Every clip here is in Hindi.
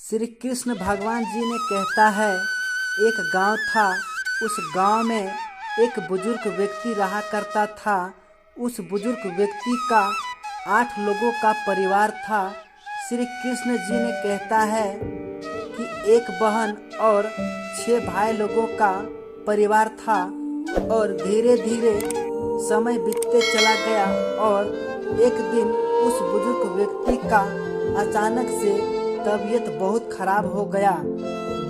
श्री कृष्ण भगवान जी ने कहता है, एक गांव था। उस गांव में एक बुजुर्ग व्यक्ति रहा करता था। उस बुजुर्ग व्यक्ति का 8 लोगों का परिवार था। श्री कृष्ण जी ने कहता है कि एक बहन और 6 भाई लोगों का परिवार था। और धीरे धीरे समय बीतते चला गया और एक दिन उस बुजुर्ग व्यक्ति का अचानक से तबीयत बहुत खराब हो गया।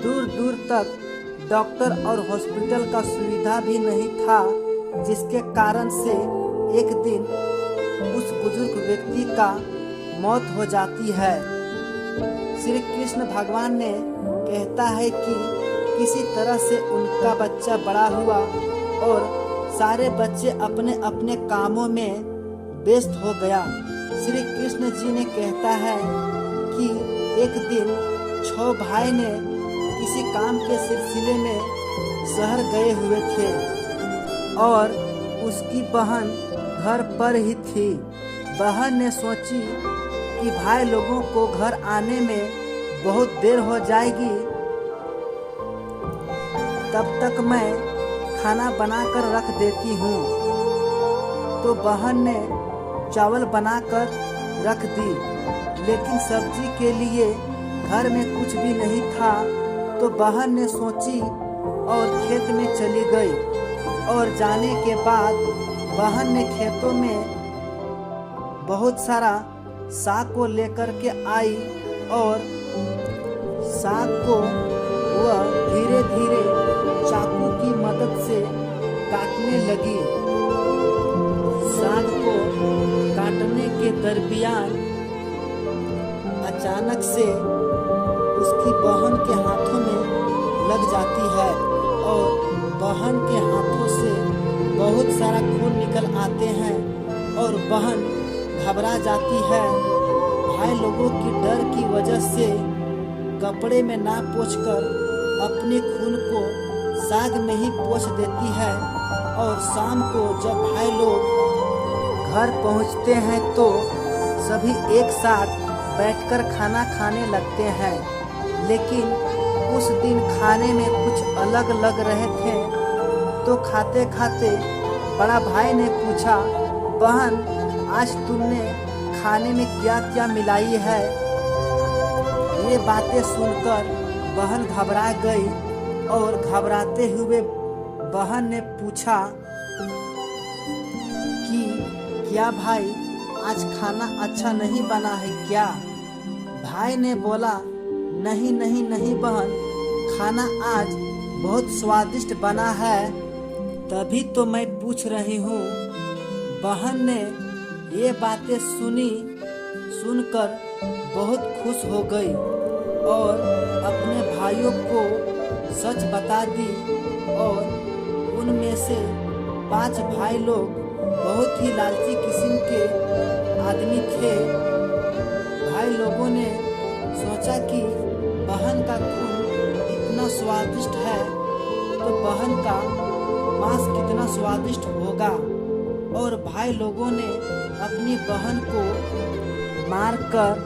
दूर दूर तक डॉक्टर और हॉस्पिटल का सुविधा भी नहीं था, जिसके कारण से एक दिन उस बुजुर्ग व्यक्ति का मौत हो जाती है। श्री कृष्ण भगवान ने कहता है कि किसी तरह से उनका बच्चा बड़ा हुआ और सारे बच्चे अपने अपने कामों में व्यस्त हो गया। श्री कृष्ण जी ने कहता है कि एक दिन 6 भाई ने किसी काम के सिलसिले में शहर गए हुए थे और उसकी बहन घर पर ही थी। बहन ने सोची कि भाई लोगों को घर आने में बहुत देर हो जाएगी, तब तक मैं खाना बनाकर रख देती हूँ। तो बहन ने चावल बनाकर रख दी, लेकिन सब्जी के लिए घर में कुछ भी नहीं था। तो बहन ने सोची और खेत में चली गई। और जाने के बाद बहन ने खेतों में बहुत सारा साग को लेकर के आई और साग को वह धीरे धीरे चाकू की मदद से काटने लगी। साग को काटने के दरमियान अचानक से उसकी बहन के हाथों में लग जाती है और बहन के हाथों से बहुत सारा खून निकल आते हैं और बहन घबरा जाती है। भाई लोगों की डर की वजह से कपड़े में ना पोंछकर अपने खून को साग में ही पोंछ देती है। और शाम को जब भाई लोग घर पहुंचते हैं तो सभी एक साथ बैठकर खाना खाने लगते हैं। लेकिन उस दिन खाने में कुछ अलग लग रहे थे। तो खाते खाते बड़ा भाई ने पूछा, बहन आज तुमने खाने में क्या क्या मिलाई है? ये बातें सुनकर बहन घबरा गई और घबराते हुए बहन ने पूछा कि क्या भाई आज खाना अच्छा नहीं बना है क्या? भाई ने बोला, नहीं नहीं नहीं बहन, खाना आज बहुत स्वादिष्ट बना है, तभी तो मैं पूछ रही हूँ। बहन ने ये बातें सुनकर बहुत खुश हो गई और अपने भाइयों को सच बता दी। और उनमें से 5 भाई लोग बहुत ही लालची किस्म के आदमी थे। भाई लोगों ने सोचा कि बहन का खून इतना स्वादिष्ट है तो बहन का मांस कितना स्वादिष्ट होगा। और भाई लोगों ने अपनी बहन को मारकर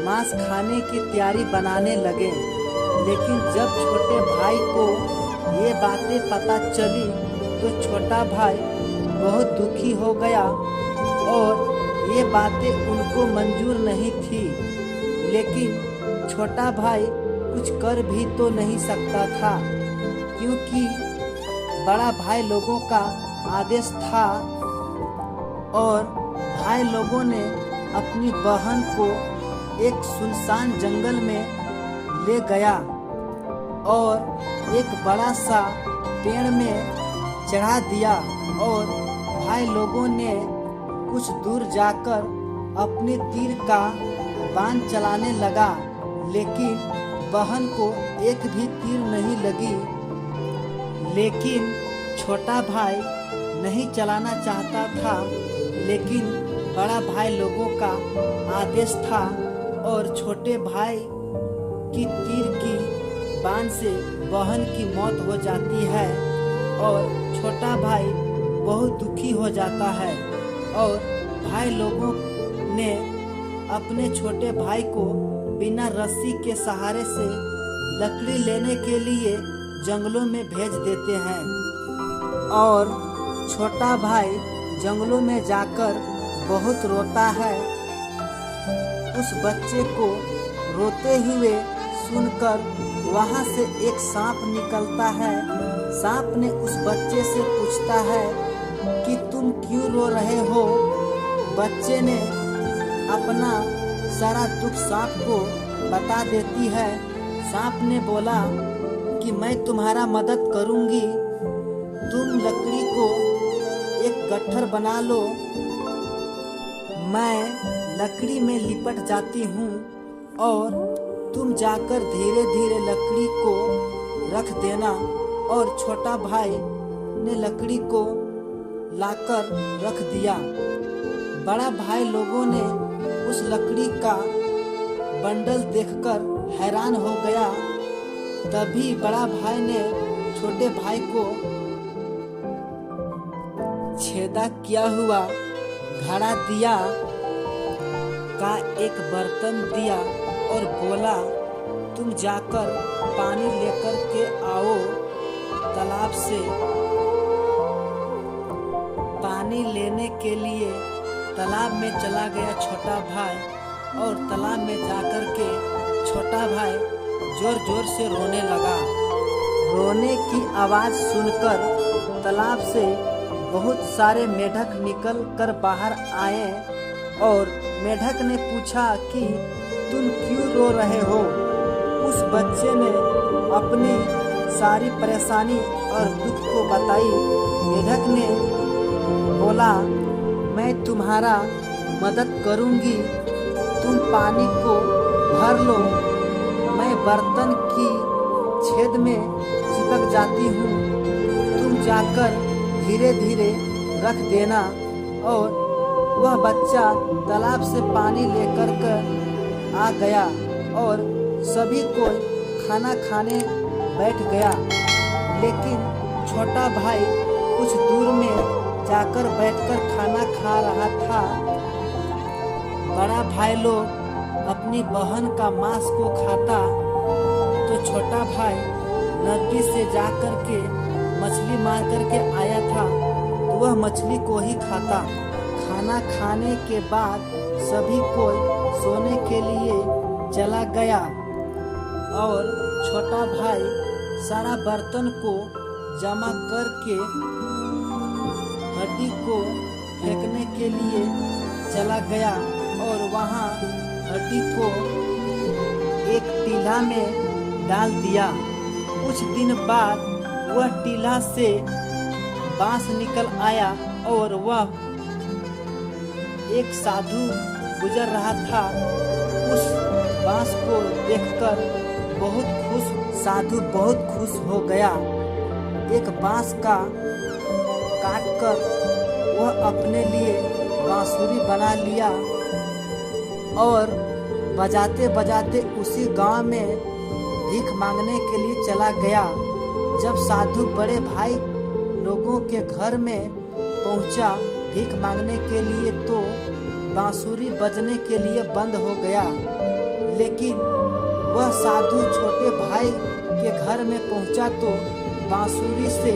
मांस खाने की तैयारी बनाने लगे। लेकिन जब छोटे भाई को ये बातें पता चली तो छोटा भाई बहुत दुखी हो गया और ये बातें उनको मंजूर नहीं थी। लेकिन छोटा भाई कुछ कर भी तो नहीं सकता था, क्योंकि बड़ा भाई लोगों का आदेश था। और भाई लोगों ने अपनी बहन को एक सुनसान जंगल में ले गया और एक बड़ा सा पेड़ में चढ़ा दिया। और भाई लोगों ने कुछ दूर जाकर अपने तीर का बाण चलाने लगा, लेकिन बहन को एक भी तीर नहीं लगी। लेकिन छोटा भाई नहीं चलाना चाहता था, लेकिन बड़ा भाई लोगों का आदेश था। और छोटे भाई की तीर की बाण से बहन की मौत हो जाती है और छोटा भाई बहुत दुखी हो जाता है। और भाई लोगों ने अपने छोटे भाई को बिना रस्सी के सहारे से लकड़ी लेने के लिए जंगलों में भेज देते हैं और छोटा भाई जंगलों में जाकर बहुत रोता है। उस बच्चे को रोते हुए सुनकर वहां से एक सांप निकलता है। सांप ने उस बच्चे से पूछता है कि तुम क्यों रो रहे हो। बच्चे ने अपना सारा दुख सांप को बता देती है। सांप ने बोला कि मैं तुम्हारा मदद करूंगी, तुम लकड़ी को एक गट्ठर बना लो। मैं लकड़ी में लिपट जाती हूँ और तुम जाकर धीरे धीरे लकड़ी को रख देना। और छोटा भाई ने लकड़ी को लाकर रख दिया। बड़ा भाई लोगों ने उस लकड़ी का बंडल देखकर हैरान हो गया। तभी बड़ा भाई ने छोटे भाई को छेदा किया हुआ घड़ा दिया का एक बर्तन दिया और बोला, तुम जाकर पानी लेकर के आओ तालाब से। पानी लेने के लिए तालाब में चला गया छोटा भाई और तालाब में जाकर के छोटा भाई जोर जोर से रोने लगा। रोने की आवाज़ सुनकर तालाब से बहुत सारे मेढक निकल कर बाहर आए और मेढक ने पूछा कि तुम क्यों रो रहे हो। उस बच्चे ने अपनी सारी परेशानी और दुख को बताई। मेढक ने बोला, मैं तुम्हारा मदद करूंगी, तुम पानी को भर लो, मैं बर्तन की छेद में चिपक जाती हूँ, तुम जाकर धीरे धीरे रख देना। और वह बच्चा तालाब से पानी लेकर कर आ गया और सभी को खाना खाने बैठ गया। लेकिन छोटा भाई कुछ दूर में जाकर बैठकर खाना खा रहा था। बड़ा भाई लोग अपनी बहन का मांस को खाता तो छोटा भाई नदी से जाकर के मछली मार करके आया था तो वह मछली को ही खाता। खाना खाने के बाद सभी कोई सोने के लिए चला गया और छोटा भाई सारा बर्तन को जमा करके हड्डी को फेंकने के लिए चला गया और वहाँ हड्डी को एक टीला में डाल दिया। कुछ दिन बाद वह टीला से बांस निकल आया और वह एक साधु गुजर रहा था। उस बांस को देखकर साधु बहुत खुश हो गया। एक बांस का काटकर वह अपने लिए बांसुरी बना लिया और बजाते बजाते उसी गांव में भीख मांगने के लिए चला गया। जब साधु बड़े भाई लोगों के घर में पहुंचा भीख मांगने के लिए तो बांसुरी बजने के लिए बंद हो गया। लेकिन वह साधु छोटे भाई के घर में पहुंचा तो बांसुरी से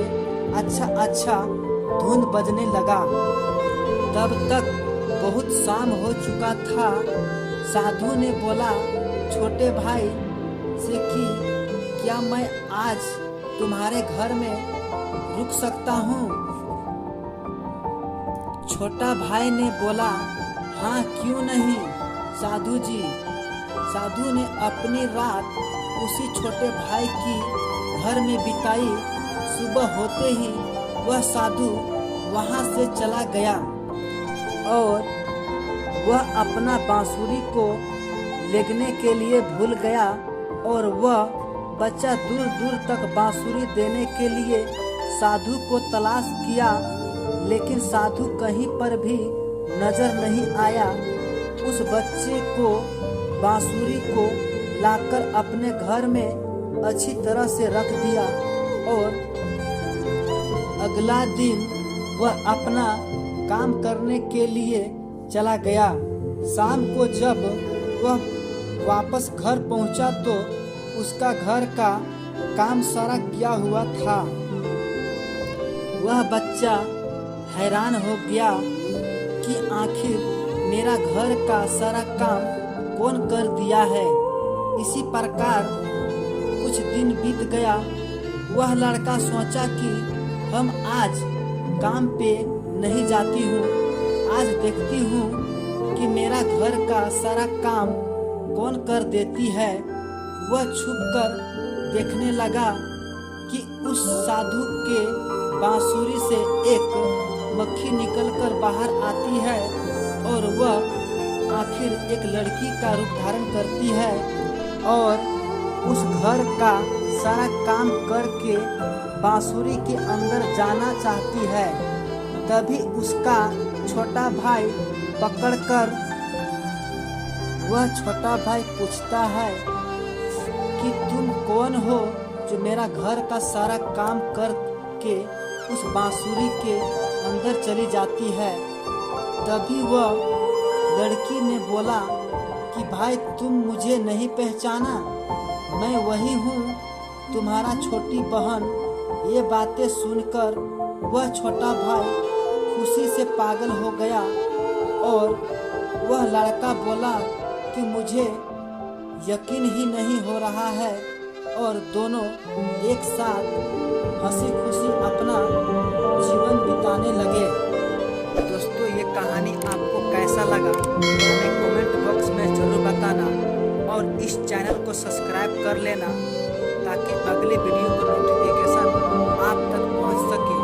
अच्छा धुन बजने लगा। तब तक बहुत शाम हो चुका था। साधु ने बोला छोटे भाई से कि क्या मैं आज तुम्हारे घर में रुक सकता हूँ। छोटा भाई ने बोला, हाँ क्यों नहीं साधु जी। साधु ने अपनी रात उसी छोटे भाई की घर में बिताई। सुबह होते ही वह साधु वहां से चला गया और वह अपना बांसुरी को लेगने के लिए भूल गया और वह बच्चा दूर दूर तक बांसुरी देने के लिए साधु को तलाश किया, लेकिन साधु कहीं पर भी नजर नहीं आया। उस बच्चे को बांसुरी को लाकर अपने घर में अच्छी तरह से रख दिया और अगला दिन वह अपना काम करने के लिए चला गया। शाम को जब वह वापस घर पहुंचा तो उसका घर का काम सारा किया हुआ था। वह बच्चा हैरान हो गया कि आखिर मेरा घर का सारा काम कौन कर दिया है। इसी प्रकार कुछ दिन बीत गया। वह लड़का सोचा कि हम आज काम पे नहीं जाती हूँ, आज देखती हूँ कि मेरा घर का सारा काम कौन कर देती है। वह छुपकर देखने लगा कि उस साधु के बांसुरी से एक मक्खी निकलकर बाहर आती है और वह आखिर एक लड़की का रूप धारण करती है और उस घर का सारा काम करके बांसुरी के अंदर जाना चाहती है। तभी उसका छोटा भाई पकड़कर वह छोटा भाई पूछता है कि तुम कौन हो जो मेरा घर का सारा काम करके उस बांसुरी के अंदर चली जाती है। तभी वह लड़की ने बोला कि भाई तुम मुझे नहीं पहचाना, मैं वही हूँ, तुम्हारा छोटी बहन। ये बातें सुनकर वह छोटा भाई खुशी से पागल हो गया और वह लड़का बोला कि मुझे यकीन ही नहीं हो रहा है और दोनों एक साथ हंसी खुशी अपना जीवन बिताने लगे। दोस्तों, ये कहानी आपको कैसा लगा हमें कमेंट बॉक्स में जरूर बताना और इस चैनल को सब्सक्राइब कर लेना ताकि अगले वीडियो का नोटिफिकेशन आप तक पहुंच सके।